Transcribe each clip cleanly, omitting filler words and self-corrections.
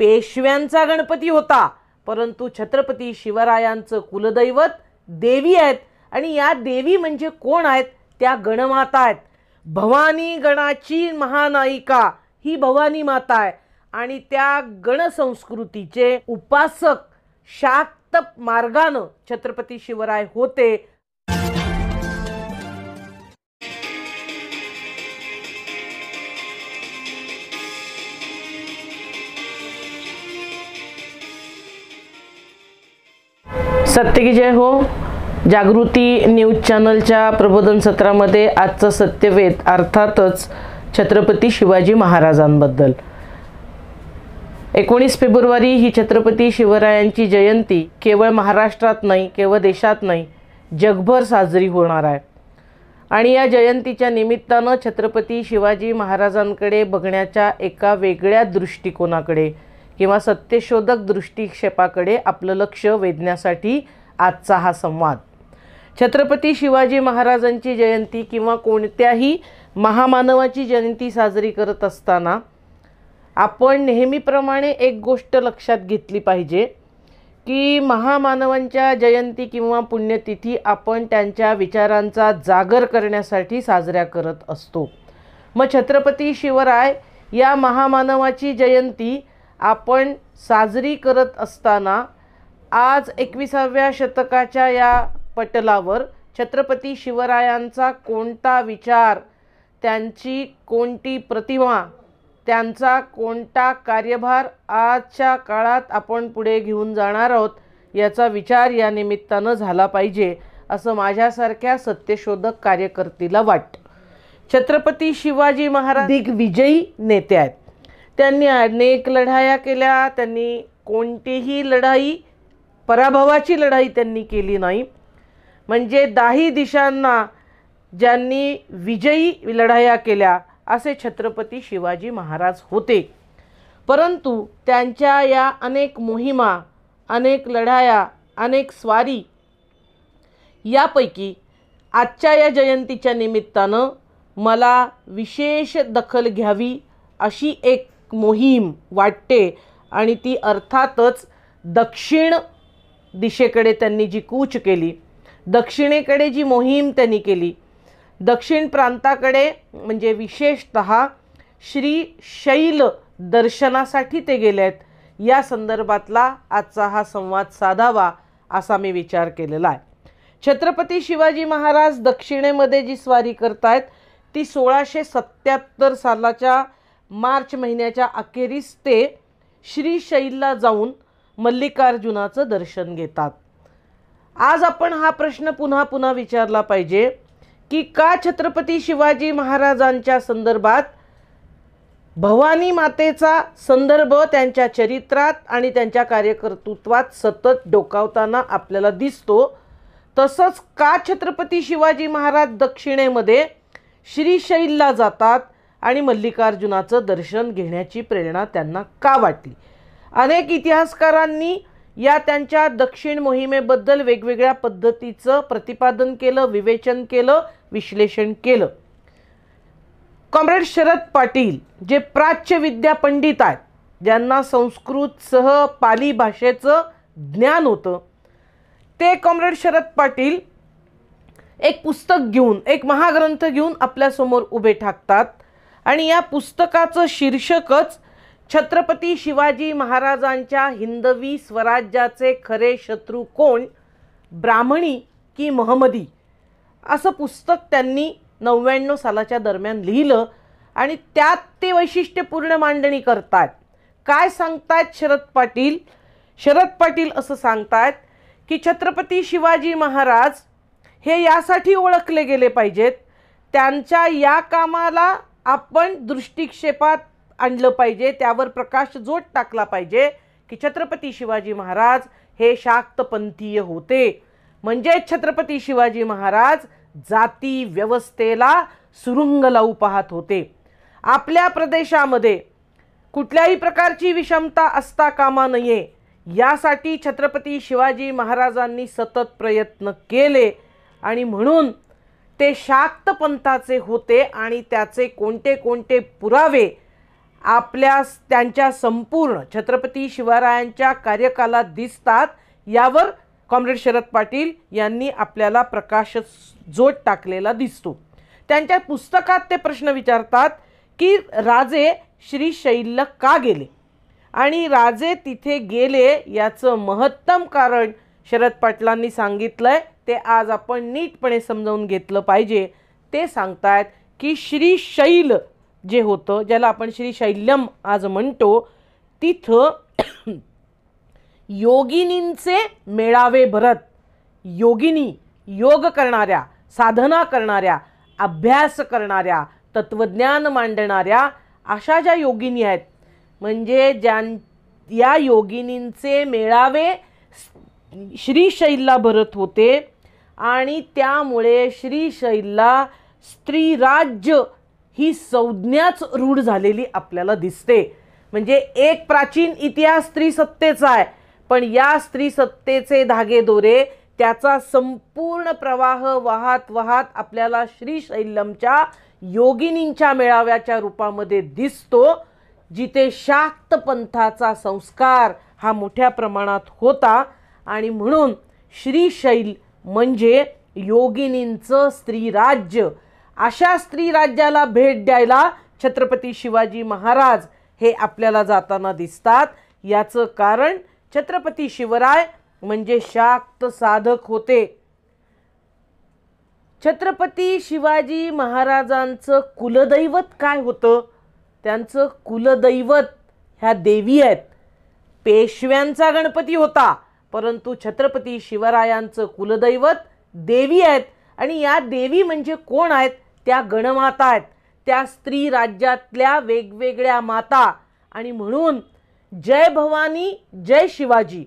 पेशव्यांचा गणपती होता, परंतु छत्रपती शिवरायांचं कुलदैवत देवी आहेत आणि या देवी म्हणजे कोण आहेत? त्या गणमाता आहेत। भवानी गणाची महानायिका ही भवानी माता आहे आणि त्या गणसंस्कृतीचे उपासक शाक्त मार्गानं छत्रपती शिवराय होते। सत्य की जय हो। जागृती न्यूज चॅनलच्या प्रबोधन सत्रामध्ये आजचं सत्यवेद अर्थातच छत्रपती शिवाजी महाराजांबद्दल। 19 फेब्रुवारी ही छत्रपती शिवरायांची जयंती केवळ महाराष्ट्रात नाही, केवळ देशात नाही, जगभर साजरी होणार आहे। आणि या जयंतीच्या निमित्तानं छत्रपती शिवाजी महाराजांकडे बघण्याच्या एका वेगळ्या दृष्टिकोनाकडे किंवा सत्यशोधक दृष्टिक्षेपाकडे आपलं लक्ष वेधण्यासाठी आजचा हा संवाद। छत्रपती शिवाजी महाराजांची जयंती किंवा कोणत्याही महामानवाची जयंती साजरी करत असताना आपण नेहमीप्रमाणे एक गोष्ट लक्षात घेतली पाहिजे की महामानवांच्या जयंती किंवा पुण्यतिथी आपण त्यांच्या विचारांचा जागर करण्यासाठी साजऱ्या करत असतो। मग छत्रपती शिवराय या महामानवाची जयंती आपण साजरी करत असताना आज 21व्या शतकाच्या या पटलावर छत्रपती शिवरायांचा कोणता विचार, त्यांची कोणती प्रतिमा, त्यांचा कोणता कार्यभार आजच्या काळात आपण पुढे घेऊन जाणार आहोत याचा विचार या निमित्तानं झाला पाहिजे असं माझ्यासारख्या सत्यशोधक कार्यकर्तीला वाटतं। छत्रपती शिवाजी महाराज दिग्विजयी नेते आहेत। त्यांनी अनेक लढाया केल्या, त्यांनी कोणतीही लढाई पराभवाची लढाई त्यांनी केली नाही। म्हणजे 10 दिशांना ज्यांनी विजयी लढाया केल्या असे छत्रपती शिवाजी महाराज होते। परंतु त्यांच्या या अनेक मोहिमा, अनेक लढाया, अनेक स्वारी यापैकी आजच्या या जयंतीच्या निमित्तानं मला विशेष दखल घ्यावी अशी एक मोहीम वाटते आणि ती अर्थातच दक्षिण दिशेकडे त्यांनी जी कूच केली, दक्षिणेकडे जी मोहीम त्यांनी केली, दक्षिण प्रांताकडे म्हणजे विशेषतः श्रीशैल दर्शनासाठी ते गेले आहेत, या संदर्भातला आजचा हा संवाद साधावा असा मी विचार केलेला आहे। छत्रपती शिवाजी महाराज दक्षिणेमध्ये जी स्वारी करतायत ती 1677 सालाच्या मार्च महिन्याच्या अखेरीस ते श्रीशैलला जाऊन मल्लिकार्जुनाचं दर्शन घेतात। आज आपण हा प्रश्न पुन्हा पुन्हा विचारला पाहिजे की का छत्रपती शिवाजी महाराजांच्या संदर्भात भवानी मातेचा संदर्भ त्यांच्या चरित्रात आणि त्यांच्या कार्यकर्तृत्वात सतत डोकावताना आपल्याला दिसतो, तसंच का छत्रपती शिवाजी महाराज दक्षिणेमध्ये श्रीशैलला जातात आणि मल्लिकार्जुनाचं दर्शन घेण्याची प्रेरणा त्यांना का वाटली? अनेक इतिहासकारांनी या त्यांच्या दक्षिण मोहिमेबद्दल वेगवेगळ्या पद्धतीचं प्रतिपादन केलं, विवेचन केलं, विश्लेषण केलं। कॉम्रेड शरद पाटील जे प्राच्य विद्या पंडित आहेत, ज्यांना संस्कृत सह पाली भाषेचं ज्ञान होतं, ते कॉम्रेड शरद पाटील एक पुस्तक घेऊन, एक महाग्रंथ घेऊन आपल्यासमोर उभे ठाकतात आणि या पुस्तकाचं शीर्षकच छत्रपती शिवाजी महाराजांच्या हिंदवी स्वराज्याचे खरे शत्रू कोण, ब्राह्मणी की महमदी, असं पुस्तक त्यांनी 99 सालाच्या दरम्यान लिहिलं आणि त्यात ते वैशिष्ट्यपूर्ण मांडणी करतात। काय सांगतायत शरद पाटील? शरद पाटील असं सांगतायत की छत्रपती शिवाजी महाराज हे यासाठी ओळखले गेले पाहिजेत, त्यांच्या या कामाला आपण दृष्टिक्षेपात आणलं पाहिजे, त्यावर प्रकाशझोत टाकला पाहिजे की छत्रपती शिवाजी महाराज हे शाक्तपंथीय होते। म्हणजे छत्रपती शिवाजी महाराज जाती व्यवस्थेला सुरुंग लावू पाहत होते। आपल्या प्रदेशामध्ये कुठल्याही प्रकारची विषमता असता कामा नये यासाठी छत्रपती शिवाजी महाराजांनी सतत प्रयत्न केले आणि म्हणून ते शाक्त पंथाचे होते आणि त्याचे कोणते कोणते पुरावे त्यांच्या संपूर्ण छत्रपती शिवरायांच्या कार्यकालात दिसतात, यावर कॉम्रेड शरद पाटील यांनी आपल्याला प्रकाश जोड टाकलेला दिसतो. त्यांच्या पुस्तकात ते प्रश्न विचारतात की राजे श्रीशैल्य का गेले आणि राजे तिथे गेले याचं महत्तम कारण शरद पाटलांनी सांगितलंय. ते आज आपण नीटपणे समजावून घेतलं पाहिजे. ते सांगतायत की श्रीशैल जे होतं, ज्याला आपण श्रीशैल्यम आज म्हणतो, तिथं योगिनींचे मेळावे भरत. योगिनी, योग करणाऱ्या, साधना करणाऱ्या, अभ्यास करणाऱ्या, तत्वज्ञान मांडणाऱ्या अशा ज्या योगिनी आहेत, म्हणजे या योगिनींचे मेळावे श्रीशैलला भरत होते आणि त्यामुळे श्रीशैलला स्त्रीराज्य ही संज्ञाच रूढ झालेली आपल्याला दिसते. म्हणजे एक प्राचीन इतिहास स्त्रीसत्तेचा आहे, पण या स्त्रीसत्तेचे धागेदोरे, त्याचा संपूर्ण प्रवाह वाहत वाहत आपल्याला श्रीशैल्यमच्या योगिनींच्या मेळाव्याच्या रूपामध्ये दिसतो, जिथे शाक्त पंथाचा संस्कार हा मोठ्या प्रमाणात होता. आणि म्हणून श्रीशैल म्हणजे योगिनींचं स्त्रीराज्य. अशा स्त्रीराज्याला भेट द्यायला छत्रपती शिवाजी महाराज हे आपल्याला जाताना दिसतात. याचं कारण छत्रपती शिवराय म्हणजे शाक्त साधक होते. छत्रपती शिवाजी महाराजांचं कुलदैवत काय होतं? त्यांचं कुलदैवत ह्या देवी आहेत. पेशव्यांचा गणपती होता, परंतु छत्रपती शिवरायांचं कुलदैवत देवी आहेत. आणि या देवी म्हणजे कोण आहेत? त्या गणमाता आहेत, त्या स्त्री राज्यातल्या वेगवेगळ्या माता. आणि म्हणून जय भवानी जय शिवाजी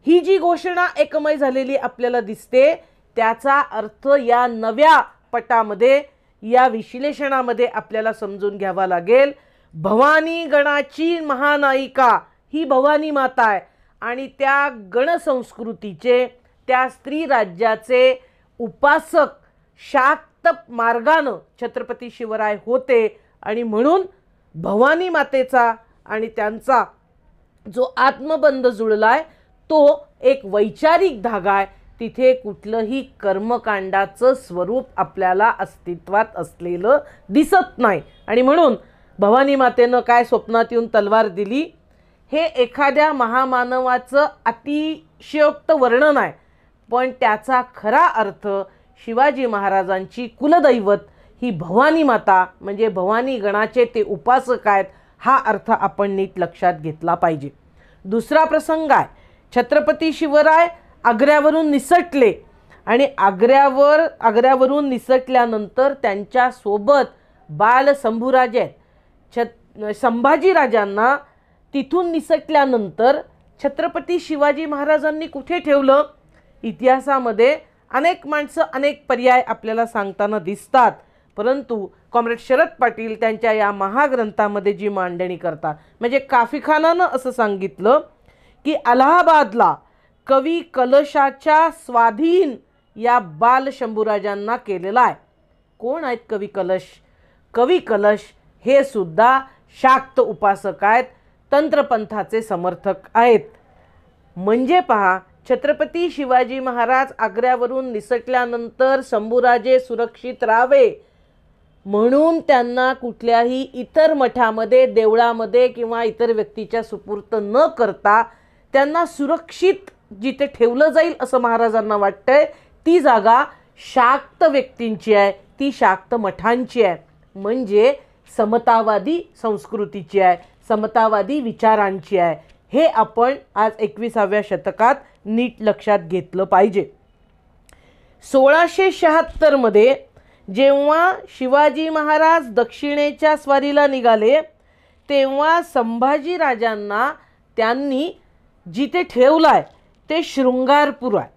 ही जी घोषणा एकमय झालेली आपल्याला दिसते, त्याचा अर्थ या नव्या पटामध्ये, या विश्लेषणामध्ये आपल्याला समजून घ्यावा लागेल. भवानी गणाची महानायिका ही भवानी माता आहे आणि त्या गणसंस्कृतीचे, त्या स्त्री राज्याचे उपासक शाक्त मार्गानं छत्रपती शिवराय होते. आणि म्हणून भवानी मातेचा आणि त्यांचा जो आत्मबंध जुळलाय तो एक वैचारिक धागा आहे. तिथे कुठलंही कर्मकांडाचं स्वरूप आपल्याला अस्तित्वात असलेलं दिसत नाही. आणि म्हणून भवानी मातेनं काय स्वप्नात येऊन तलवार दिली, हे एखाद्या महामानवाचं अतिशयोक्त वर्णन आहे, पण त्याचा खरा अर्थ शिवाजी महाराजांची कुलदैवत ही भवानी माता म्हणजे भवानी गणाचे ते उपासक आहेत, हा अर्थ आपण नीट लक्षात घेतला पाहिजे. दुसरा प्रसंग आहे, छत्रपती शिवराय आग्र्यावरून निसटले आणि आग्र्यावरून निसटल्यानंतर त्यांच्यासोबत बाल शंभूराजे आहेत. संभाजीराजांना तिथून निसटल्यानंतर छत्रपती शिवाजी महाराजांनी कुठे ठेवलं? इतिहासामध्ये अनेक माणसं अनेक पर्याय आपल्याला सांगताना दिसतात, परंतु कॉम्रेड शरद पाटील त्यांच्या या महाग्रंथामध्ये जी मांडणी करतात, म्हणजे काफीखानानं असं सांगितलं की अलाहाबादला कवी कलशाच्या स्वाधीन या बाल शंभूराजांना केलेला आहे. कोण आहेत कवी कलश? कवी कलश हे सुद्धा शाक्त उपासक आहेत, तंत्रपंथाचे समर्थक आहेत. म्हणजे पहा, छत्रपती शिवाजी महाराज आग्र्यावरून निसटल्यानंतर शंभूराजे सुरक्षित राहावे म्हणून त्यांना कुठल्याही इतर मठामध्ये, देवळामध्ये किंवा इतर व्यक्तीच्या सुपूर्त न करता त्यांना सुरक्षित जिथे ठेवलं जाईल असं महाराजांना वाटतंय, ती जागा शाक्त व्यक्तींची आहे, ती शाक्त मठांची आहे. म्हणजे समतावादी संस्कृतीची आहे, समतावादी विचारांची आहे. हे आपण आज 21व्या शतकात नीट लक्षात घेतलं पाहिजे. 1676 मध्ये जेव्हा शिवाजी महाराज दक्षिणेच्या स्वारीला निघाले, तेव्हा संभाजीराजांना त्यांनी जिथे ठेवलाय ते शृंगारपूर आहे.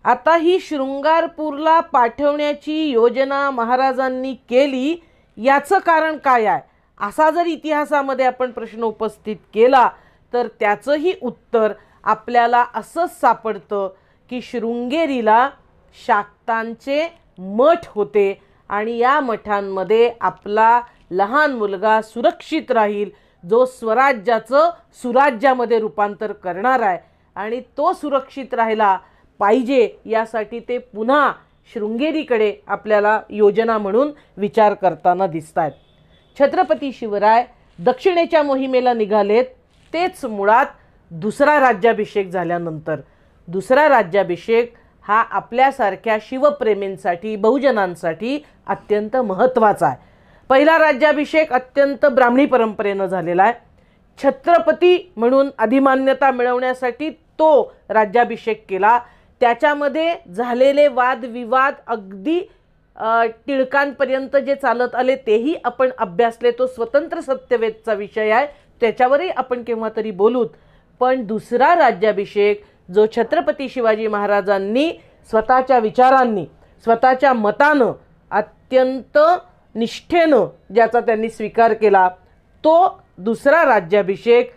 आता ही शृंगारपूरला पाठवण्याची योजना महाराजांनी केली, याचं कारण काय आहे असा जर इतिहासामध्ये आपण प्रश्न उपस्थित केला तर त्याचंही उत्तर आपल्याला असंच सापडतं की शृंगेरीला शाक्तांचे मठ होते आणि या मठांमध्ये आपला लहान मुलगा सुरक्षित राहील, जो स्वराज्याचं सुराज्यामध्ये रूपांतर करणार आहे आणि तो सुरक्षित राहिला पाहिजे यासाठी ते पुन्हा शृंगेरीकडे आपल्याला योजना म्हणून विचार करताना दिसत आहेत. छत्रपती शिवराय दक्षिणेच्या मोहिमेला निघालेत तेच मुळात दुसरा राज्याभिषेक झाल्यानंतर. दुसरा राज्याभिषेक हा आपल्यासारख्या शिवप्रेमींसाठी बहुजनांसाठी अत्यंत महत्त्वाचा आहे. पहिला राज्याभिषेक अत्यंत ब्राह्मणी परंपरेनं झालेला आहे. छत्रपती म्हणून अधिमान्यता मिळवण्यासाठी तो राज्याभिषेक केला. त्याच्यामध्ये झालेले वादविवाद अगदी टिळकांपर्यंत जे चालत आले तेही आपण अभ्यासले. तो स्वतंत्र सत्यवेदचा विषय आहे, त्याच्यावरही आपण केव्हा तरी बोलूत. पण दुसरा राज्याभिषेक जो छत्रपती शिवाजी महाराजांनी स्वतःच्या विचारांनी स्वतःच्या मतानं अत्यंत निष्ठेनं ज्याचा त्यांनी स्वीकार केला तो दुसरा राज्याभिषेक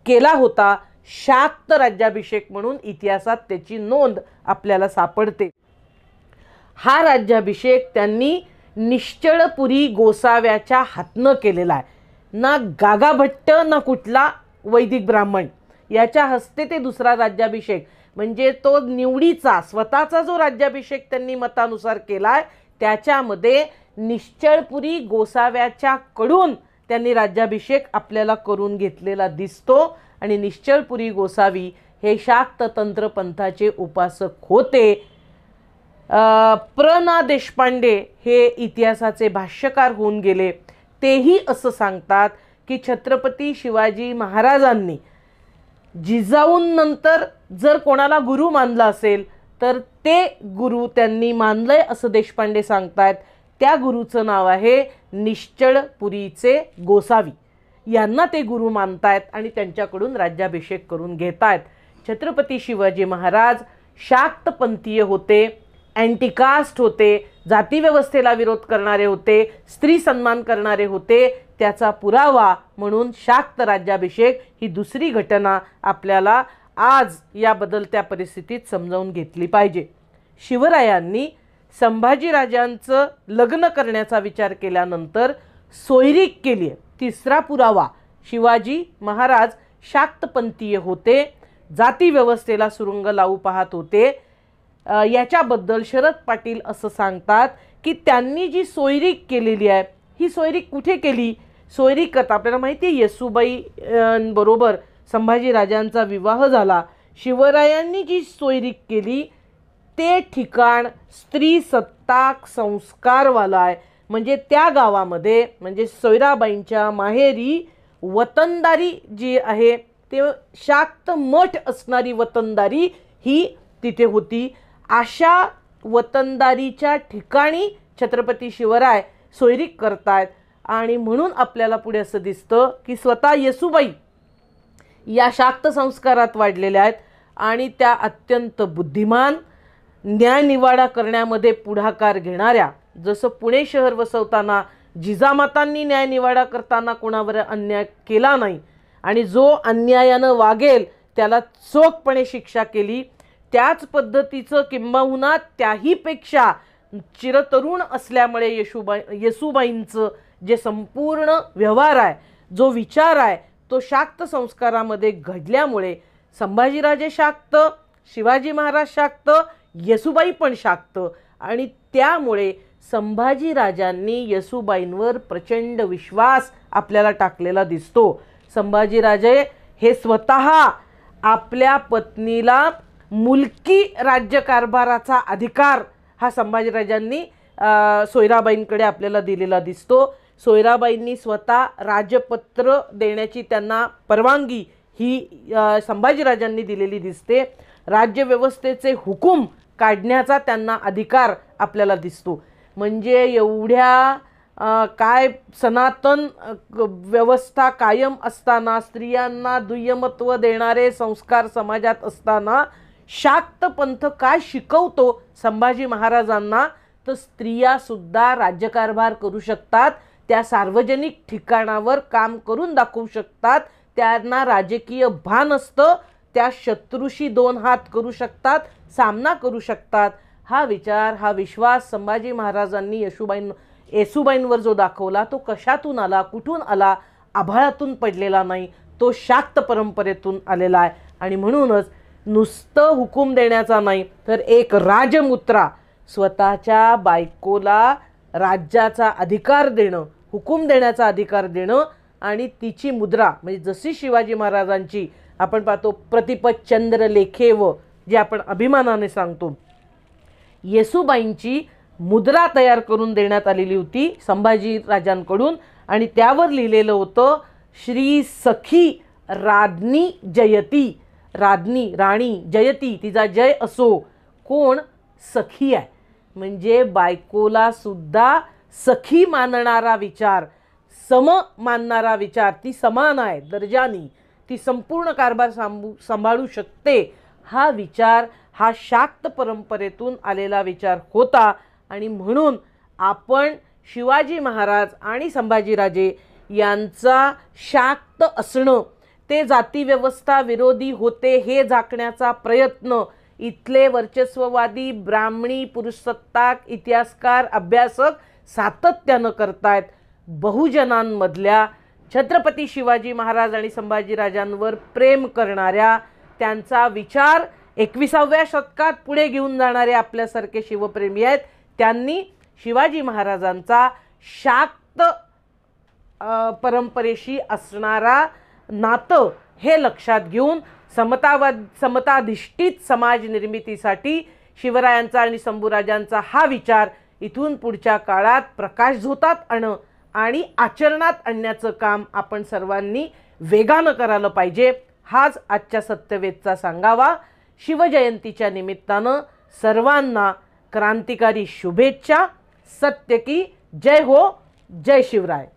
केला होता. शाक्त राज्याभिषेक म्हणून इतिहासात त्याची नोंद आपल्याला सापडते. हा राज्याभिषेक त्यांनी निश्चळपुरी गोसाव्याच्या हातनं केलेला आहे. ना गागाभट्ट ना कुठला वैदिक ब्राह्मण याच्या हस्ते ते दुसरा राज्याभिषेक म्हणजे तो निवडीचा स्वतःचा जो राज्याभिषेक त्यांनी मतानुसार केला आहे त्याच्यामध्ये निश्चळपुरी गोसाव्याच्या कडून त्यांनी राज्याभिषेक आपल्याला करून घेतलेला दिसतो. आणि निश्चळपुरी गोसावी हे शाक्त तंत्र पंथाचे उपासक होते. प्र ना देशपांडे हे इतिहासाचे भाष्यकार होऊन गेले. तेही असं सांगतात की छत्रपती शिवाजी महाराजांनी जिजाऊंनंतर जर कोणाला गुरु मानला असेल तर ते गुरु त्यांनी मानलंय असं देशपांडे सांगतात. त्या गुरुचं नाव आहे निश्चळपुरीचे गोसावी. यांना ते गुरु मानतायत आणि त्यांच्याकडून राज्याभिषेक करून घेतायत. छत्रपती शिवाजी महाराज शाक्तपंथीय होते, अँटिकास्ट होते, जातीव्यवस्थेला विरोध करणारे होते, स्त्री सन्मान करणारे होते. त्याचा पुरावा म्हणून शाक्त राज्याभिषेक ही दुसरी घटना आपल्याला आज या बदलत्या परिस्थितीत समजावून घेतली पाहिजे. शिवरायांनी संभाजीराजांचं लग्न करण्याचा विचार केल्यानंतर सोयरीक केली आहे. तिसरा पुरावा शिवाजी महाराज शाक्तपंथीय होते, जाती व्यवस्थेला सुरुंग लावू पाहत होते. याच्याबद्दल शरद पाटील असं सांगतात की त्यांनी जी सोयरीक केलेली आहे ही सोयरीक कुठे केली. सोयरीक आपल्याला माहिती आहे येसूबाई बरोबर संभाजीराजांचा विवाह झाला. शिवरायांनी जी सोयरीक केली ते ठिकाण स्त्री सत्ताक संस्कारवाला आहे. म्हणजे त्या गावामध्ये म्हणजे सोयराबाईंच्या माहेरी वतनदारी जी आहे ते शाक्त मठ असणारी वतनदारी ही तिथे होती. अशा वतनदारीच्या ठिकाणी छत्रपती शिवराय सोयरीक करतायत आणि म्हणून आपल्याला पुढे असं दिसतं की स्वतः येसूबाई या शाक्त संस्कारात वाढलेल्या आहेत आणि त्या अत्यंत बुद्धिमान, न्यायनिवाडा करण्यामध्ये पुढाकार घेणाऱ्या. जसं पुणे शहर वसवताना जिजामातांनी न्यायनिवाडा करताना कोणावर अन्याय केला नाही आणि जो अन्यायानं वागेल त्याला चोखपणे शिक्षा केली, त्याच पद्धतीचं किंबहुना त्याहीपेक्षा चिरतरुण असल्यामुळे येसूबाईंचं जे संपूर्ण व्यवहार आहे, जो विचार आहे तो शाक्त संस्कारामध्ये घडल्यामुळे संभाजीराजे शाक्त, शिवाजी महाराज शाक्त, येसूबाई पण शाक्त आणि त्यामुळे संभाजीराजांनी येसूबाईंवर प्रचंड विश्वास आपल्याला टाकलेला दिसतो. संभाजीराजे हे स्वतः आपल्या पत्नीला मुलकी राज्यकारभाराचा अधिकार हा संभाजीराजांनी सोयराबाईंकडे आपल्याला दिलेला दिसतो. सोयराबाईंनी स्वतः राजपत्र देण्याची त्यांना परवानगी ही संभाजीराजांनी दिलेली दिसते. राज्यव्यवस्थेचे हुकूम काढण्याचा त्यांना अधिकार आपल्याला दिसतो. म्हणजे एवढ्या काय सनातन व्यवस्था कायम असताना, स्त्रियांना दुय्यमत्व देणारे संस्कार समाजात असताना शाक्त पंथ काय शिकवतो संभाजी महाराजांना, तर स्त्रियासुद्धा राज्यकारभार करू शकतात, त्या सार्वजनिक ठिकाणावर काम करून दाखवू शकतात, त्यांना राजकीय भान असतं, त्या शत्रूशी दोन हात करू शकतात, सामना करू शकतात. हा विचार, हा विश्वास संभाजी महाराजांनी येसूबाईंवर जो दाखवला तो कशातून आला, कुठून आला, आभाळातून पडलेला नाही, तो शाक्त परंपरेतून आलेला आहे. आणि म्हणूनच नुसतं हुकूम देण्याचा नाही, तर एक राजमुद्रा, स्वतःच्या बायकोला राज्याचा अधिकार देणं, हुकूम देण्याचा अधिकार देणं, आणि तिची मुद्रा म्हणजे जशी शिवाजी महाराजांची आपण पाहतो प्रतिपत चंद्र लेखेव, जे आपण अभिमानाने सांगतो, येसूबाईंची मुद्रा तयार करून देण्यात आलेली होती संभाजी राजांकडून. आणि त्यावर लिहिलेलं होतं श्री सखी राज्ञी जयती. राज्ञी राणी जयती, तिचा जय असो. कोण? सखी आहे. म्हणजे बायकोला सुद्धा सखी मानणारा विचार, सम मानणारा विचार, ती समान आहे दर्जानी, ती संपूर्ण कारभार सांभाळू शकते, हा विचार हा शाक्त परंपरेतून आलेला विचार होता. आणि म्हणून आपण शिवाजी महाराज आणि संभाजीराजे यांचा शाक्त असणं, ते जातीव्यवस्था विरोधी होते हे झाकण्याचा प्रयत्न इथले वर्चस्ववादी ब्राह्मणी पुरुषसत्ताक इतिहासकार अभ्यासक सातत्यानं करतायत. बहुजनांमधल्या छत्रपती शिवाजी महाराज आणि संभाजीराजांवर प्रेम करणाऱ्या, त्यांचा विचार 21व्या शतकात पुढे घेऊन जाणारे आपल्यासारखे शिवप्रेमी आहेत. त्यांनी शिवाजी महाराजांचा शाक्त परंपरेशी असणारा नातं हे लक्षात घेऊन समताधिष्ठित समाज निर्मितीसाठी शिवरायांचा आणि शंभूराजांचा हा विचार इथून पुढच्या काळात प्रकाशझोतात आणणं आणि आचरणात आणण्याचं काम आपण सर्वांनी वेगानं करायला पाहिजे. हाच आजच्या सत्यवेदचा सांगावा. शिवजयंतीच्या निमित्तानं सर्वांना क्रांतिकारी शुभेच्छा. सत्य की जय हो. जय शिवराय.